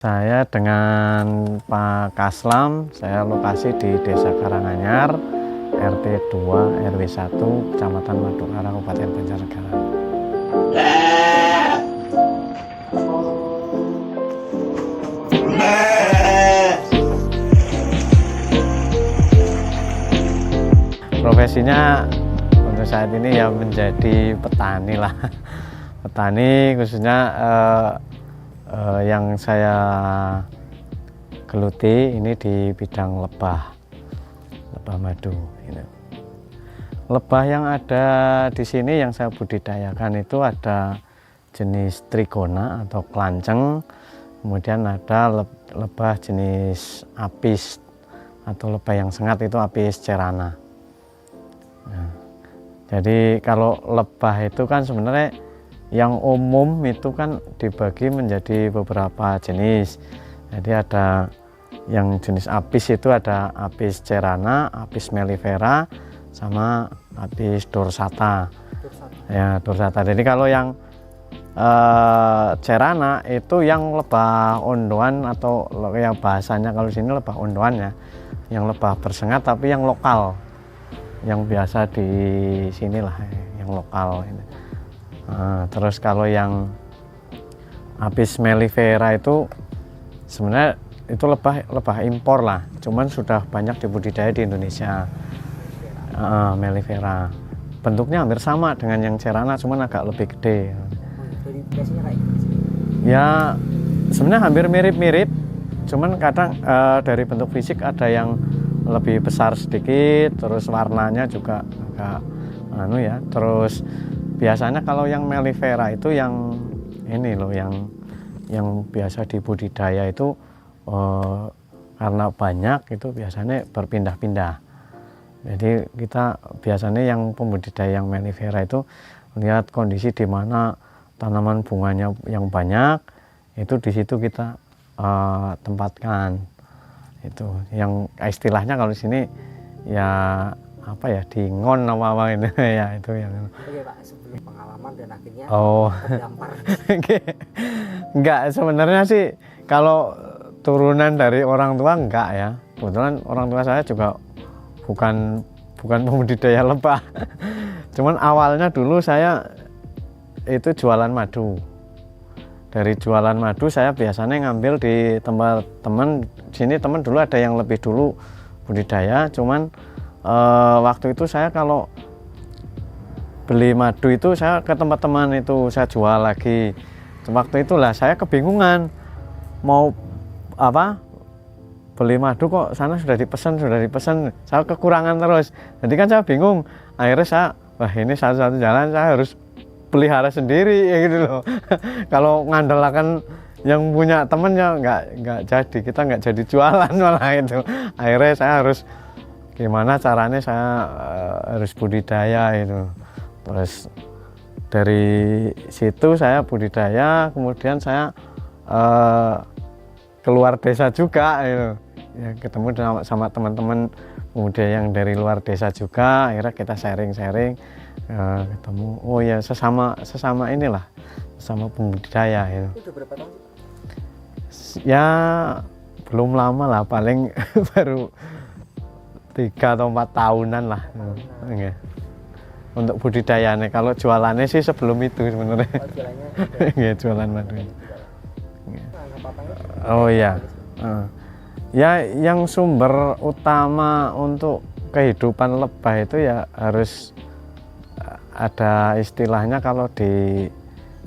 Saya dengan Pak Kaslam, saya lokasi di Desa Karanganyar, RT 2 RW 1, Kecamatan Madukara, Kabupaten Banjarnegara. Profesinya untuk saat ini ya menjadi petani lah. Petani khususnya yang saya geluti ini di bidang lebah madu. Lebah yang ada di sini yang saya budidayakan itu ada jenis trigona atau kelanceng, kemudian ada lebah jenis apis atau lebah yang sengat itu apis cerana. Nah, jadi kalau lebah itu kan sebenarnya yang umum itu kan dibagi menjadi beberapa jenis. Jadi ada yang jenis apis itu ada apis cerana, apis mellifera, sama apis dorsata. Ya, dorsata. Jadi kalau yang cerana itu yang lebah ondoan atau yang bahasanya kalau sini lebah ondoan ya, yang lebah bersengat tapi yang lokal, yang biasa di sinilah, yang lokal ini. Nah, terus kalau yang apis mellifera itu sebenarnya itu lebah impor lah, cuman sudah banyak dibudidaya di Indonesia. Mellifera bentuknya hampir sama dengan yang cerana, cuman agak lebih gede. Ya sebenarnya hampir mirip-mirip, cuman kadang dari bentuk fisik ada yang lebih besar sedikit, terus warnanya juga agak terus biasanya kalau yang mellifera itu yang ini loh, yang biasa dibudidaya itu karena banyak itu biasanya berpindah-pindah. Jadi kita biasanya yang pembudidaya yang mellifera itu lihat kondisi di mana tanaman bunganya yang banyak, itu di situ kita tempatkan. Itu yang istilahnya kalau di sini ya apa ya, dingon apa ini ya, itu yang oke Pak, sebelum pengalaman dan akhirnya terdampar. Enggak, sebenarnya sih kalau turunan dari orang tua enggak ya, kebetulan orang tua saya juga bukan pembudidaya lebah. Cuman awalnya dulu saya itu jualan madu. Dari jualan madu saya biasanya ngambil di tempat teman. Sini teman dulu ada yang lebih dulu budidaya, cuman waktu itu saya kalau beli madu itu saya ke tempat teman itu saya jual lagi. Waktu itulah saya kebingungan mau apa, beli madu kok sana sudah dipesan, saya kekurangan terus. Jadi kan saya bingung, akhirnya saya, wah ini satu-satu jalan saya harus pelihara sendiri ya gitu loh. Kalau ngandalkan yang punya temen ya nggak jadi, kita nggak jadi jualan malah itu. Akhirnya saya harus gimana caranya, saya harus budidaya itu. Terus dari situ saya budidaya, kemudian saya keluar desa juga itu. Ya, ketemu sama teman-teman pemuda yang dari luar desa juga, akhirnya kita sharing-sharing, ketemu, oh ya sesama inilah, sesama pembudidaya itu. Itu berapa tahun? Ya belum lama lah, paling baru 3 atau 4 tahunan lah. Ya. Untuk budidayanya, kalau jualannya sih sebelum itu sebenarnya. Ya, jualan madu. Oh iya. Ya yang sumber utama untuk kehidupan lebah itu ya harus ada istilahnya, kalau di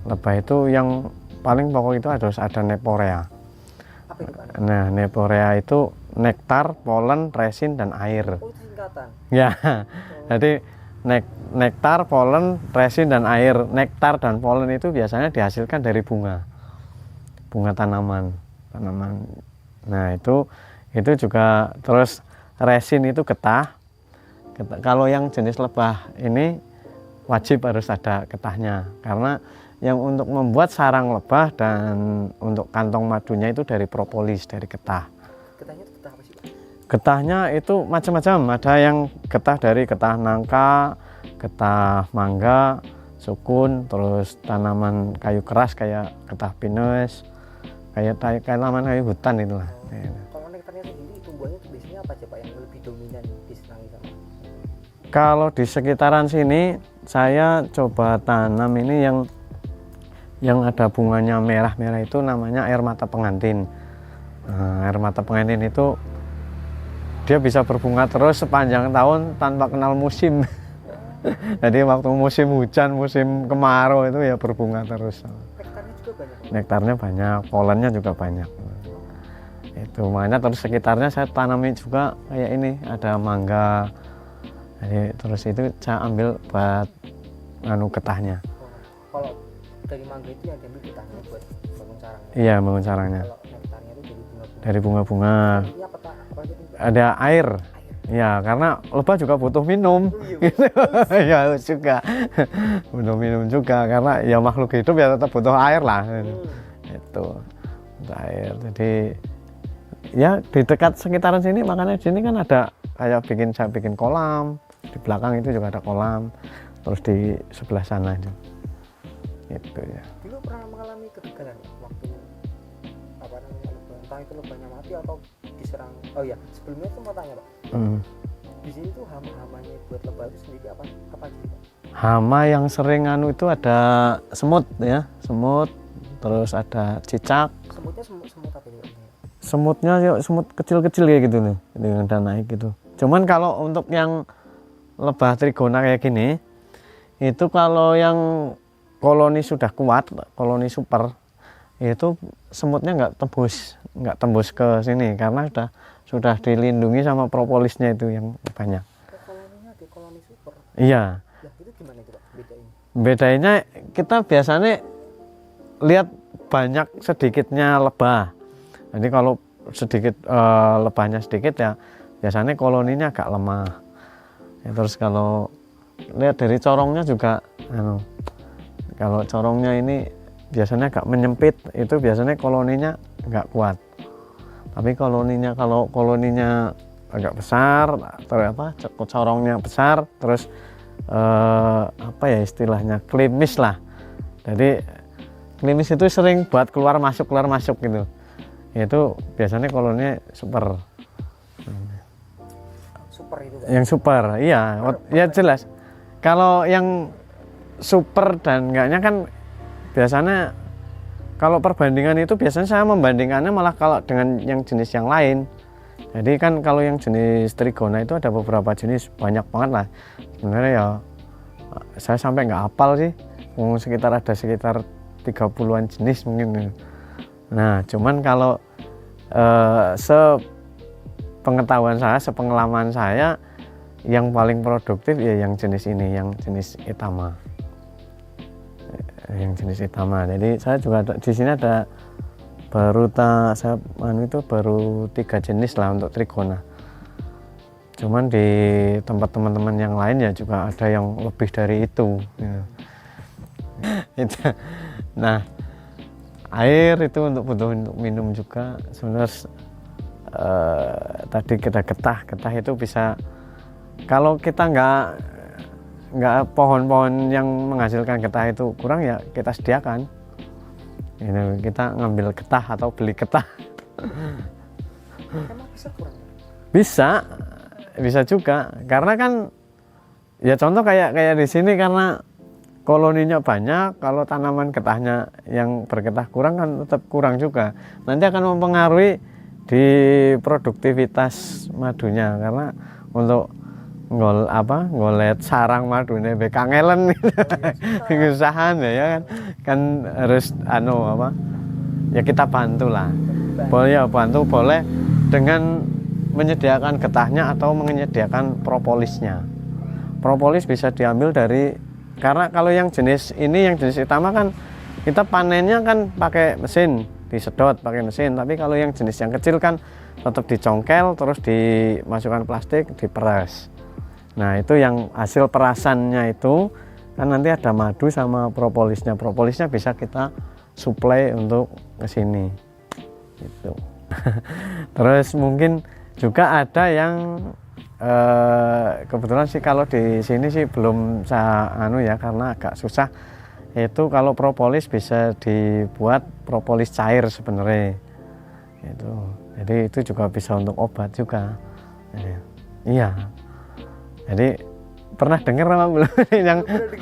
lebah itu yang paling pokok itu harus ada neporea. Nah, neporea itu nektar, polen, resin, dan air. Oh, singkatan. Ya, jadi nektar, polen, resin, dan air. Nektar dan polen itu biasanya dihasilkan dari bunga tanaman. Nah itu juga, terus resin itu getah. Kalau yang jenis lebah ini wajib harus ada getahnya, karena yang untuk membuat sarang lebah dan untuk kantong madunya itu dari propolis, dari getah. Getahnya itu getah apa sih Pak? Getahnya itu macam-macam, ada yang getah dari getah nangka, getah mangga, sukun, terus tanaman kayu keras kayak getah pinus, kayak tanaman kayak hutan itulah. Kalau nektarnya sendiri tumbuhannya itu biasanya apa aja Pak yang lebih dominan disenangi sama? Kalau di sekitaran sini saya coba tanam ini yang ada bunganya merah-merah itu namanya air mata pengantin. Nah, air mata pengantin itu dia bisa berbunga terus sepanjang tahun tanpa kenal musim. Jadi waktu musim hujan, musim kemarau itu ya berbunga terus. Nektarnya juga banyak. Nektarnya banyak, polennya juga banyak. Itu makanya terus sekitarnya saya tanami juga kayak ini, ada mangga. Jadi terus itu saya ambil buat getahnya. Kalau dari mangga itu yang diambil getahnya buat bangun sarangnya. Iya, bangun sarangnya. Kalau nektarnya itu dari bunga-bunga. Dari bunga-bunga. Ini apa Pak? Apa aja nih, Pak? Ada air. Ya, karena lebah juga butuh minum. Ya juga. Butuh minum juga karena ya makhluk hidup ya tetap butuh air lah. Itu. Butuh air. Jadi ya di dekat sekitaran sini makanya di sini kan ada kayak saya bikin kolam. Di belakang itu juga ada kolam. Terus di sebelah sana itu. Itu ya. Dulu pernah mengalami kegagalan waktu apa namanya lebah, entah itu lebahnya mati atau diserang. Oh iya, sebelumnya itu mau tanya Pak. Di sini tuh hama-hamanya buat lebah itu sendiri apa aja Pak? Hama yang sering itu ada semut ya, semut, terus ada cicak. Semutnya semut apa itu? Semutnya ya semut kecil-kecil kayak gitu nih, yang udah naik gitu. Cuman kalau untuk yang lebah trigona kayak gini, itu kalau yang koloni sudah kuat, koloni super, itu semutnya nggak tembus ke sini karena sudah dilindungi sama propolisnya itu yang banyak. Koloninya di koloni super. Iya. Ya, itu gimana itu Pak bedain? Bedanya kita biasanya lihat banyak sedikitnya lebah. Jadi kalau sedikit lebahnya sedikit ya biasanya koloninya agak lemah. Ya, terus kalau lihat dari corongnya juga, kalau corongnya ini biasanya agak menyempit, itu biasanya koloninya nggak kuat. Tapi kalau koloninya agak besar, corongnya besar, terus apa ya istilahnya klimis lah. Jadi klimis itu sering buat keluar masuk gitu. Itu biasanya koloninya super. Super itu Pak. Yang super, iya, ya jelas. Kalau yang super dan enggaknya kan biasanya kalau perbandingan itu biasanya saya membandingkannya malah kalau dengan yang jenis yang lain. Jadi kan kalau yang jenis trigona itu ada beberapa jenis, banyak banget lah. Sebenarnya ya saya sampai nggak hafal sih, ada sekitar 30-an jenis mungkin. Nah, cuman kalau sepengetahuan saya, sepengalaman saya, yang paling produktif ya yang jenis ini, yang jenis Itama. Yang jenis Itama. Jadi saya juga di sini ada baru 3 jenis lah untuk trigona. Cuman di tempat teman-teman yang lain ya juga ada yang lebih dari itu. Ya. Nah, air itu butuh untuk minum juga. Sebenarnya tadi kita getah itu bisa, kalau kita nggak pohon-pohon yang menghasilkan getah itu kurang ya kita sediakan. Ini kita ngambil getah atau beli getah. Emang bisa kurang? Bisa juga, karena kan ya contoh kayak di sini karena koloninya banyak, kalau tanaman getahnya yang bergetah kurang kan tetap kurang juga. Nanti akan mempengaruhi di produktivitas madunya, karena untuk ngolet sarang madunya bekangelen usahaan ya kan harus ya kita bantu lah. Boleh dengan menyediakan getahnya atau menyediakan propolisnya. Propolis bisa diambil karena kalau yang jenis Itama kan kita panennya kan pakai mesin, disedot pakai mesin, tapi kalau yang jenis yang kecil kan tetap dicongkel terus dimasukkan plastik, diperas. Nah, itu yang hasil perasannya itu kan nanti ada madu sama propolisnya. Propolisnya bisa kita suplai untuk ke sini. Gitu. Terus mungkin juga ada yang kebetulan sih kalau di sini sih belum saya karena agak susah. Itu kalau propolis bisa dibuat propolis cair sebenarnya. Itu. Jadi itu juga bisa untuk obat juga. Iya. Jadi pernah dengar apa belum? Yang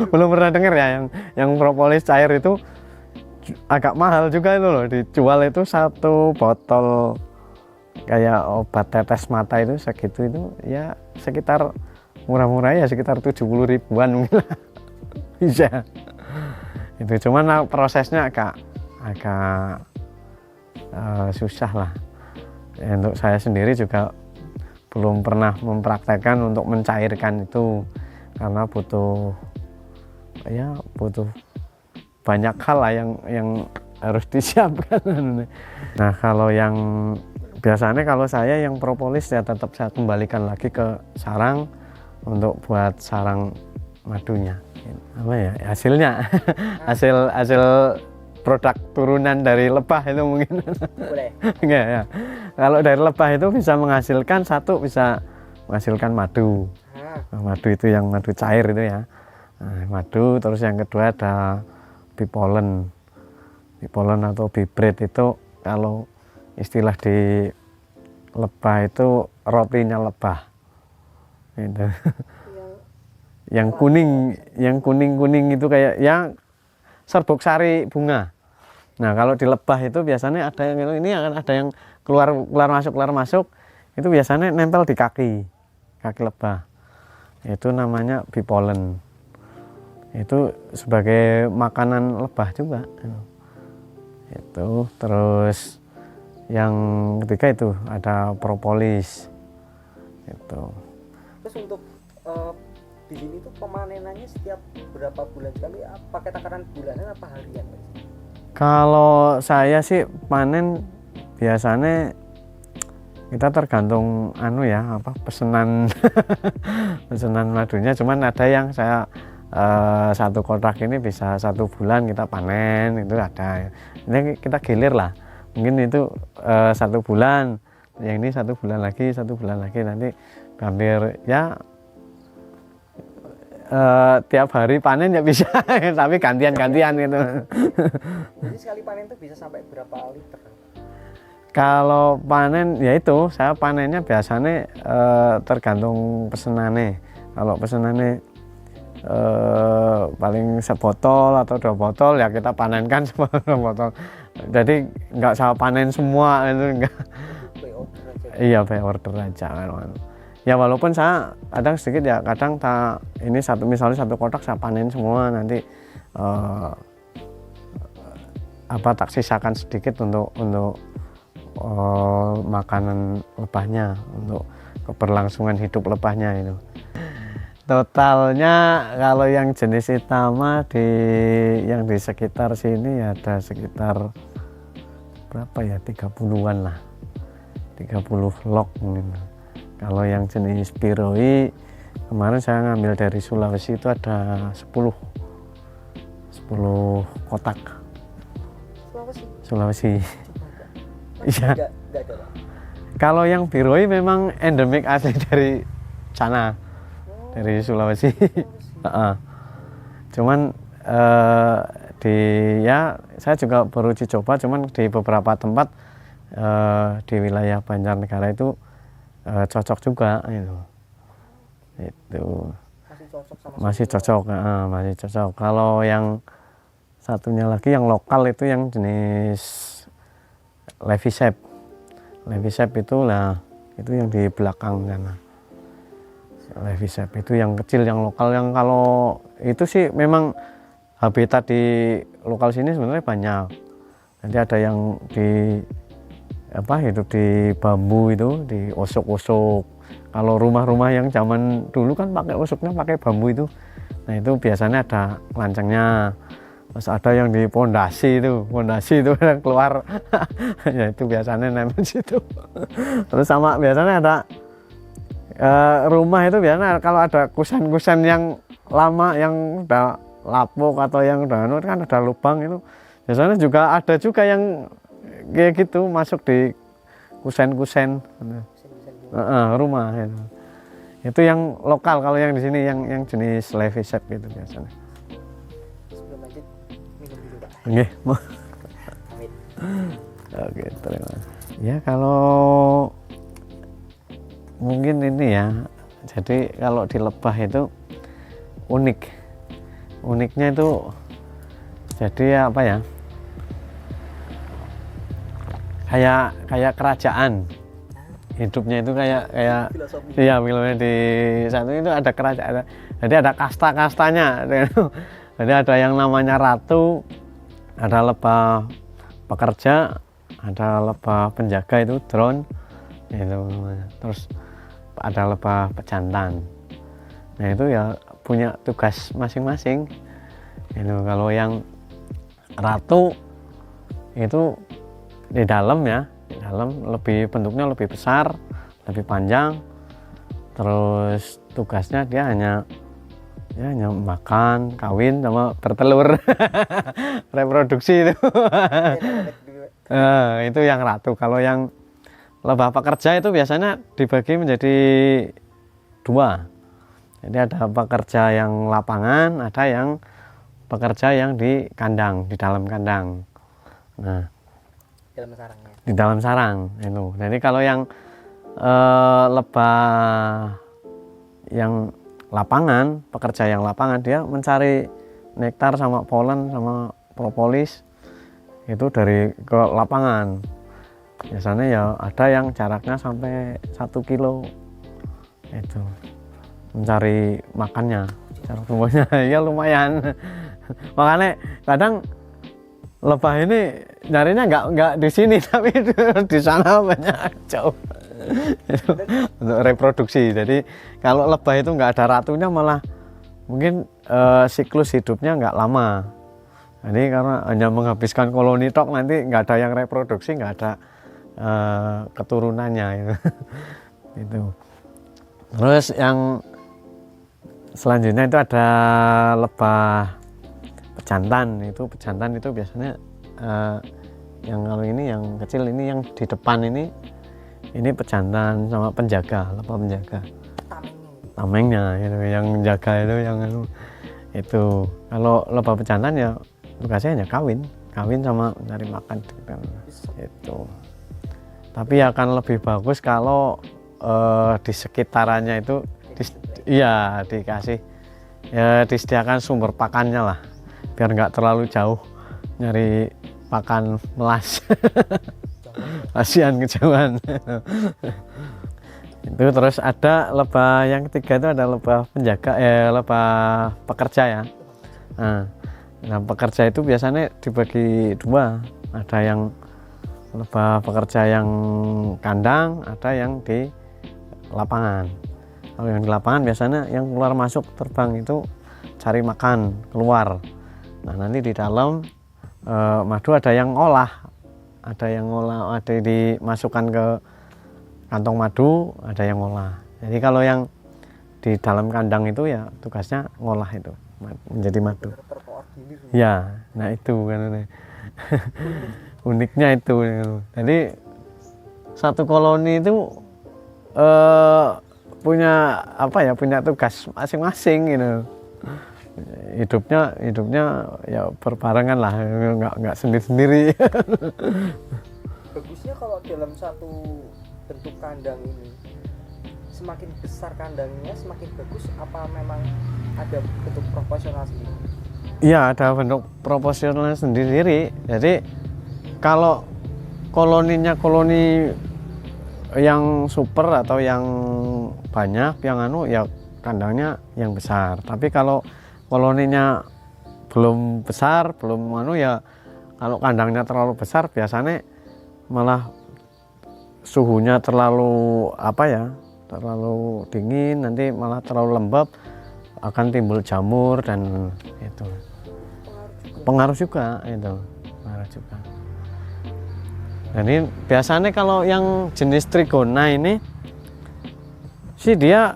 belum pernah dengar ya, yang propolis cair itu agak mahal juga itu loh. Dijual itu satu botol kayak obat tetes mata itu segitu itu ya sekitar murah-murah ya sekitar 70 ribuan mungkin lah. Bisa. Itu cuman prosesnya agak susah lah. Untuk saya sendiri juga belum pernah mempraktekkan untuk mencairkan itu karena butuh banyak hal lah yang harus disiapkan. Nah kalau yang biasanya kalau saya yang propolis ya tetap saya kembalikan lagi ke sarang untuk buat sarang madunya. Apa ya hasilnya? hasil produk turunan dari lebah itu mungkin. Boleh. Enggak ya. Kalau dari lebah itu bisa menghasilkan menghasilkan madu. Madu itu yang madu cair itu ya. Nah, madu terus yang kedua ada bipolen. Bipolen atau bibrit itu kalau istilah di lebah itu rotinya lebah. Itu. yang kuning itu kayak yang serbuk sari bunga. Nah kalau di lebah itu biasanya ada yang ini akan ada yang keluar masuk itu biasanya nempel di kaki lebah. Itu namanya bipolen. Itu sebagai makanan lebah juga. Itu terus yang ketiga itu ada propolis. Itu. Terus untuk di sini tuh pemanenannya setiap berapa bulan sekali? Pakai takaran bulanan apa harian, Pak? Kalau saya sih panen biasanya kita tergantung pesanan pesanan madunya. Cuman ada yang saya satu kotak ini bisa 1 bulan kita panen itu ada. Ini kita gilir lah. Mungkin itu 1 bulan, yang ini 1 bulan lagi nanti hampir ya. Tiap hari panen ya bisa, tapi gantian gitu. Jadi sekali panen tuh bisa sampai berapa liter? Kalau panen ya itu saya panennya biasanya tergantung pesenannya. Kalau pesenannya paling sebotol atau 2 botol ya kita panenkan 2 botol. Jadi nggak saya panen semua itu enggak. Iya, by order aja kan. Ya walaupun saya kadang sedikit ya kadang ini misalnya 1 kotak saya panen semua nanti tak sisakan sedikit untuk makanan lebahnya, untuk keberlangsungan hidup lebahnya itu. Totalnya kalau yang jenis Itama yang di sekitar sini ada sekitar berapa ya 30-an lah, 30 log mungkin. Kalau yang jenis Piroi kemarin saya ngambil dari Sulawesi itu ada 10 kotak. Sulawesi. Iya. Kalau yang Piroi memang endemik asli dari sana, dari Sulawesi. Cuman saya juga baru uji coba, cuman di beberapa tempat di wilayah Banjarnegara itu cocok juga itu. Masih cocok. Kalau yang satunya lagi yang lokal itu yang jenis Levisep itu yang di belakang sana. Levisep itu yang kecil, yang lokal. Yang kalau itu sih memang habitat di lokal sini sebenarnya banyak. Nanti ada yang hidup di bambu itu, di osok-osok. Kalau rumah-rumah yang zaman dulu kan pakai osoknya pakai bambu itu. Nah itu biasanya ada lancengnya. Terus ada yang di pondasi itu yang keluar. Ya itu biasanya nempel situ. Terus sama biasanya ada rumah itu biasanya kalau ada kusen-kusen yang lama yang udah lapuk atau yang udah kan ada lubang itu. Biasanya juga ada juga yang kayak gitu masuk di kusen-kusen rumah itu yang lokal. Kalau yang di sini yang jenis Levisep gitu biasanya. Sebelum lanjut Nggih, Amit. oke, terima kasih. Ya kalau mungkin ini ya, jadi kalau di Lebah itu uniknya itu jadi apa ya, kayak kerajaan hidupnya itu kayak Filosofi. iya, filmnya di satu itu ada kerajaan, jadi ada kasta-kastanya. Jadi ada yang namanya ratu, ada lebah pekerja, ada lebah penjaga itu drone itu namanya. Terus ada lebah pejantan. Nah itu ya punya tugas masing-masing. Itu kalau yang ratu itu di dalam ya, di dalam bentuknya lebih besar, lebih panjang. Terus tugasnya dia hanya makan, kawin sama bertelur. Reproduksi itu. Itu yang ratu. Kalau yang lebah pekerja itu biasanya dibagi menjadi dua. Jadi ada pekerja yang lapangan, ada yang pekerja yang di kandang, di dalam kandang. Nah, Dalam sarangnya. di dalam sarang itu. Jadi kalau yang lebah yang lapangan, pekerja yang lapangan, dia mencari nektar sama polen sama propolis itu dari ke lapangan. Biasanya ya ada yang jaraknya sampai 1 kilo itu mencari makannya, jarak tumbuhnya ya lumayan. Makanya kadang lebah ini nyarinya nggak di sini tapi di sana banyak jauh untuk reproduksi. Jadi kalau lebah itu nggak ada ratunya malah mungkin siklus hidupnya nggak lama. Jadi karena hanya menghabiskan koloni tok, nanti nggak ada yang reproduksi, nggak ada keturunannya gitu. Itu. Terus yang selanjutnya itu ada lebah pejantan. Pejantan itu biasanya yang kalau ini yang kecil, ini yang di depan ini pejantan sama penjaga, lebah penjaga. Tamengnya gitu, yang jaga itu. Kalau lebah pejantan ya tugasnya hanya kawin sama mencari makan itu. Tapi akan lebih bagus kalau di sekitarannya itu dikasih ya, disediakan sumber pakannya lah, biar nggak terlalu jauh nyari pakan melas. Kasihan kejauhan. Itu. Terus ada lebah yang ketiga, itu ada lebah penjaga, lebah pekerja ya. Nah, pekerja itu biasanya dibagi dua, ada yang lebah pekerja yang kandang, ada yang di lapangan. Kalau yang di lapangan biasanya yang keluar masuk terbang itu cari makan keluar. Nah nanti di dalam madu ada yang ngolah, ada dimasukkan ke kantong madu, ada yang ngolah. Jadi kalau yang di dalam kandang itu ya tugasnya ngolah itu menjadi madu. Ya, nah itu kan uniknya itu. Jadi satu koloni itu punya tugas masing-masing gitu. Hidupnya ya berbarengan lah, nggak sendiri-sendiri. Bagusnya kalau dalam satu bentuk kandang ini, semakin besar kandangnya semakin bagus, apa memang ada bentuk proporsional sendiri? Iya, ada bentuk proporsional sendiri. Jadi kalau koloninya koloni yang super atau yang banyak, yang ya kandangnya yang besar. Tapi kalau koloninya belum besar, ya kalau kandangnya terlalu besar biasanya malah suhunya terlalu terlalu dingin, nanti malah terlalu lembab, akan timbul jamur dan itu pengaruh juga. Jadi biasanya kalau yang jenis trigona ini sih dia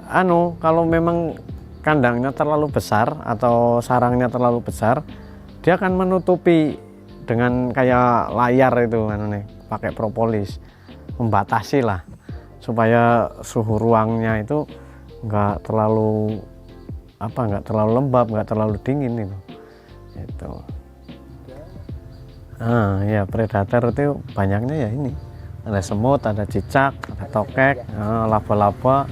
kalau memang kandangnya terlalu besar atau sarangnya terlalu besar, dia akan menutupi dengan kayak layar itu pakai propolis, membatasi lah supaya suhu ruangnya itu nggak terlalu lembab, nggak terlalu dingin itu. Ya predator itu banyaknya ya ini, ada semut, ada cicak, ada tokek, laba-laba,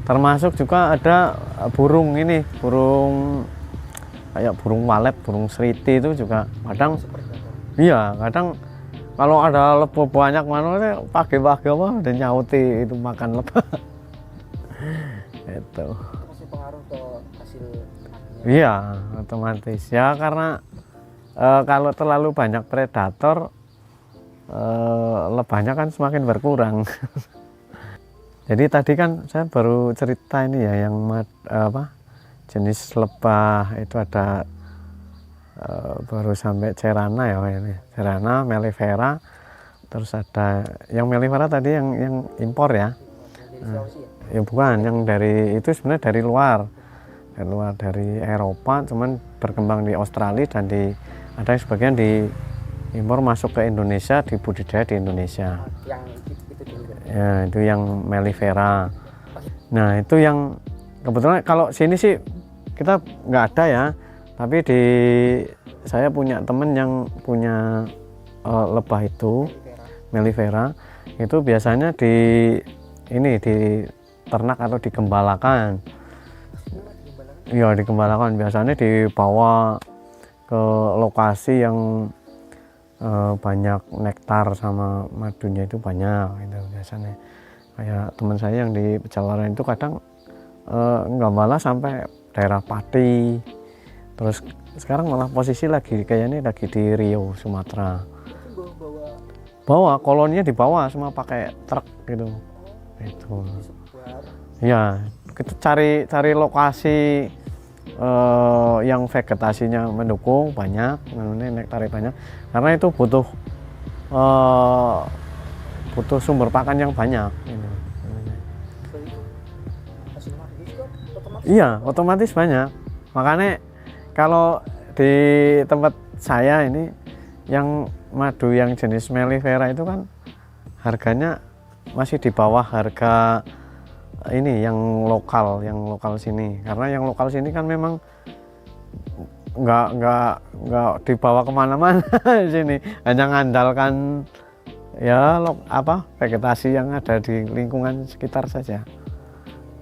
termasuk juga ada burung ini, burung kayak burung walet, burung seriti itu juga kadang. Iya, kadang kalau ada lebah banyak mana pagi-pagi apa udah nyauti itu makan lebah. Itu. Masih pengaruh ke hasil makannya. Iya, otomatis ya karena kalau terlalu banyak predator lebahnya kan semakin berkurang. Jadi tadi kan saya baru cerita ini ya yang jenis lebah itu ada baru sampai cerana ya ini. Cerana, mellifera, terus ada yang mellifera tadi yang impor ya. Ya bukan, yang dari itu sebenarnya dari luar dari Eropa, cuman berkembang di Australia dan ada yang sebagian di impor masuk ke Indonesia, dibudidaya di Indonesia. Yang itu dulu kan? Ya itu yang mellifera. Nah itu yang kebetulan kalau sini sih kita nggak ada ya, tapi saya punya temen yang punya lebah itu mellifera itu biasanya di ternak atau digembalakan. Iya digembalakan, biasanya dibawa ke lokasi yang banyak nektar sama madunya itu banyak gitu biasanya. Kayak teman saya yang di Pejawaran itu kadang gembala sampai daerah Pati, terus sekarang malah posisi kayaknya lagi di Riau, Sumatera. Bawa koloninya dibawa semua pakai truk gitu. Itu. Ya, kita cari lokasi yang vegetasinya mendukung banyak, nektarnya banyak, karena itu butuh sumber pakan yang banyak. Iya, otomatis banyak. Makanya kalau di tempat saya ini yang madu yang jenis mellifera itu kan harganya masih di bawah harga ini yang lokal sini, karena yang lokal sini kan memang nggak dibawa kemana-mana sini, hanya ngandalkan ya vegetasi yang ada di lingkungan sekitar saja.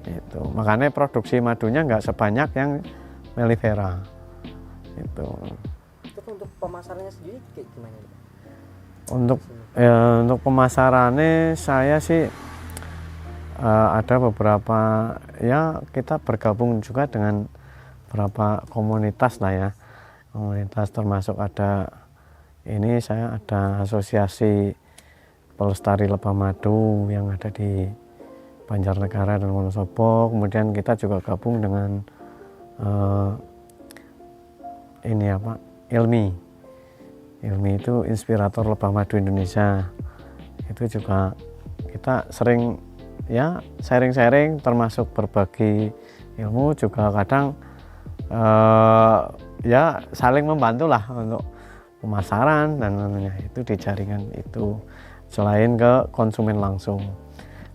Itu makanya produksi madunya nggak sebanyak yang mellifera. Itu untuk pemasarannya sendiri kayak gimana? Untuk pemasarannya saya sih ada beberapa ya, kita bergabung juga dengan beberapa komunitas lah ya, komunitas termasuk ada saya ada asosiasi pelestari lebah madu yang ada di Banjarnegara dan Wonosobo. Kemudian kita juga gabung dengan Ilmi itu inspirator lebah madu Indonesia. Itu juga kita sering ya sharing-sharing, termasuk berbagi ilmu, juga kadang ya saling membantu lah untuk pemasaran dan namanya itu di jaringan itu, selain ke konsumen langsung.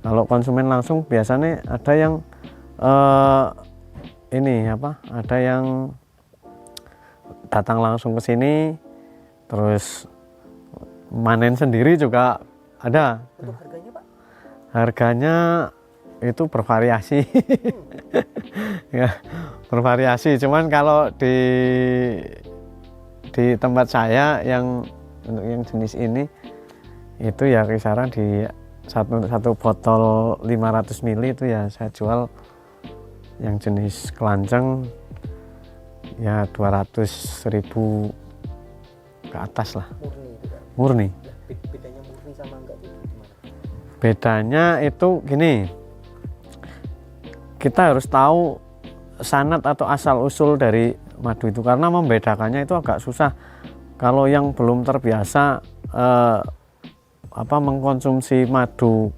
Kalau konsumen langsung biasanya ada yang ada yang datang langsung ke sini terus manen sendiri juga ada. Untuk harganya Pak? Harganya itu bervariasi. Ya, bervariasi. Cuman kalau di tempat saya untuk yang jenis ini itu ya kisaran di satu botol 500 ml itu ya saya jual yang jenis kelanjeng ya 200.000 ke atas lah. Murni. Bedanya murni sama enggak itu gimana? Bedanya itu gini, kita harus tahu sanad atau asal usul dari madu itu, karena membedakannya itu agak susah. Kalau yang belum terbiasa mengkonsumsi madu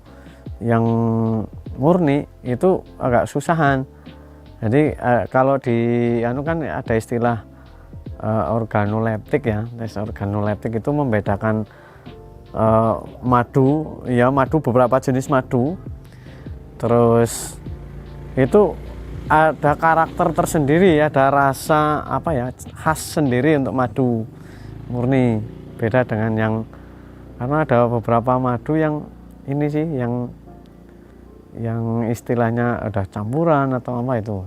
yang murni itu agak susahan. Jadi kalau kan ada istilah organoleptik ya, tes organoleptik itu membedakan madu beberapa jenis madu, terus itu ada karakter tersendiri, ada rasa khas sendiri untuk madu murni. beda dengan yang, karena ada beberapa madu yang ini sih yang istilahnya ada campuran atau apa itu.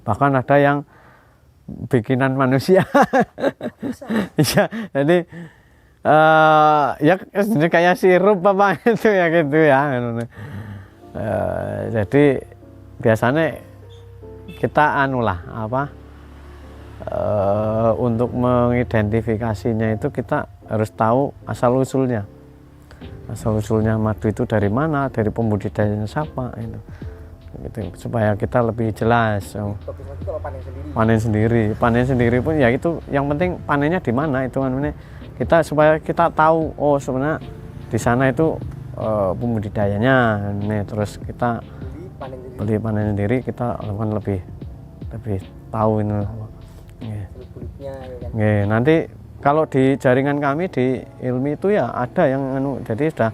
Bahkan ada yang bikinan manusia. Iya, jadi ya kayak sirup apa itu ya gitu ya. Jadi biasanya kita untuk mengidentifikasinya itu kita harus tahu asal usulnya madu itu dari mana, dari pembudidayanya siapa itu, gitu, supaya kita lebih jelas. Bagus lagi kalau panen sendiri pun ya itu yang penting panennya di mana itu kan, kita supaya kita tahu sebenarnya di sana itu pembudidayanya, terus kita beli panen sendiri, kita lakukan lebih tahu ini. Kulitnya ya kan. Nanti kalau di jaringan kami di Ilmi itu ya ada yang jadi sudah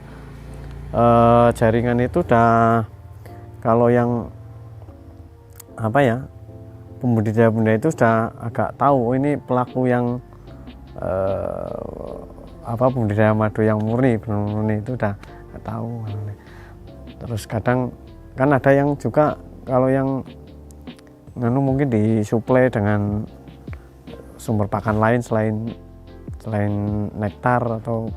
jaringan itu udah, kalau yang pembudidaya itu sudah agak tahu ini pelaku yang pembudidaya madu yang murni itu udah tahu. Terus kadang kan ada yang juga kalau yang mungkin disuplai dengan sumber pakan lain selain nektar atau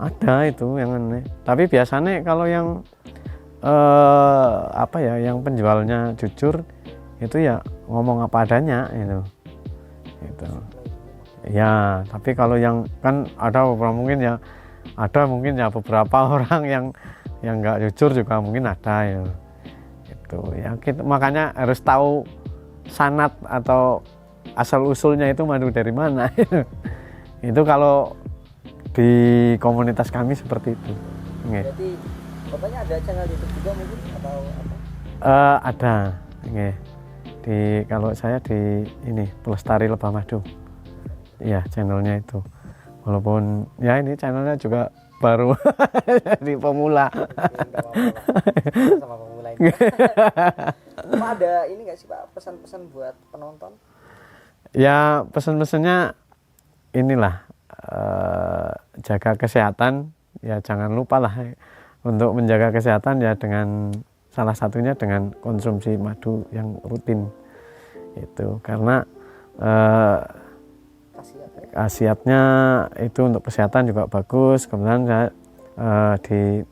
ada itu yang aneh. Tapi biasanya kalau yang yang penjualnya jujur itu ya ngomong apa adanya itu. Ya, tapi kalau yang kan ada mungkin beberapa orang yang nggak jujur juga mungkin ada ya. Itu ya, makanya harus tahu sanad atau asal usulnya itu madu dari mana. Itu kalau di komunitas kami seperti itu. Berarti bapaknya ada channel YouTube juga mungkin atau apa? Ada. Kalau saya di ini Pelestari Lebah Madu. Iya, channelnya itu. Walaupun ya ini channelnya juga baru jadi pemula. Sama pemula ini. Pak, ada ini nggak sih Pak, pesan-pesan buat penonton? Ya pesan-pesannya inilah, jaga kesehatan ya, jangan lupa lah untuk menjaga kesehatan ya, dengan salah satunya dengan konsumsi madu yang rutin itu, karena khasiatnya itu untuk kesehatan juga bagus. Kemudian saya di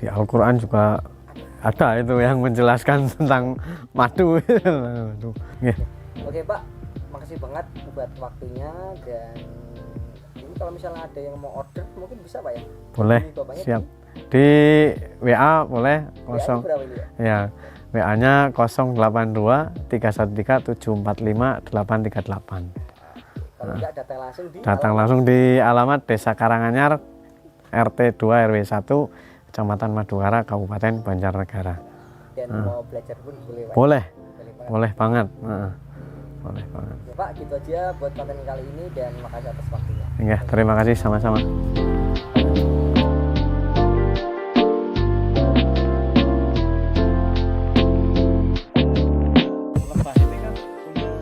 Al-Quran juga ada itu yang menjelaskan tentang madu. Oke Pak, makasih banget buat waktunya, dan ini kalau misalnya ada yang mau order mungkin bisa Pak ya? Boleh, siap. Di WA boleh, ya, WA-nya 082 313 745 838. Kalau enggak datang langsung di alamat Desa Karanganyar, RT 2 RW 1, Kecamatan Madukara, Kabupaten Banjarnegara. Dan mau belajar pun boleh Pak? Boleh banget. Boleh banget. Ya Pak, gitu aja buat konten kali ini, dan makasih atas waktunya. Ya, terima kasih, sama-sama. Lebah ini kan punya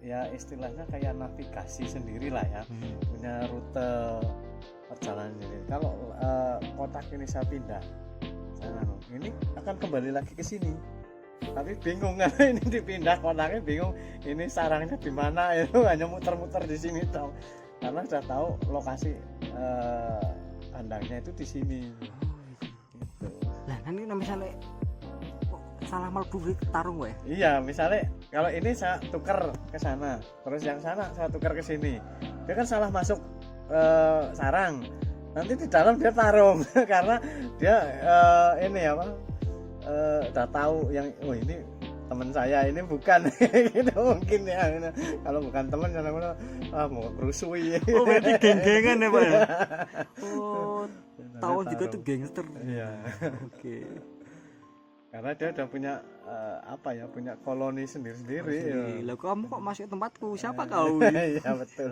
ya istilahnya kayak navigasi sendiri lah ya, punya rute perjalanan sendiri. Kalau kotak ini saya pindah, ini akan kembali lagi ke sini. Tapi bingung kan, ini dipindah kotaknya bingung, ini sarangnya di mana, itu hanya muter-muter di sini tahu, karena sudah tahu lokasi kandangnya itu di sini. Gitu. Nah, nanti misalnya salah mlebu tarung gue. Iya, misalnya kalau ini saya tukar ke sana, terus yang sana saya tukar ke sini, dia kan salah masuk sarang. Nanti di dalam dia tarung karena dia udah tahu yang ini teman saya, ini bukan gitu mungkin ya. Kalau bukan teman ya mau berusui. Oh, berarti geng-gengan ya Pak ya. Oh, tahun juga tuh gangster. Iya. Oke. Karena dia udah punya punya koloni sendiri-sendiri. Lah kamu kok masuk tempatku? Siapa kau? Iya betul.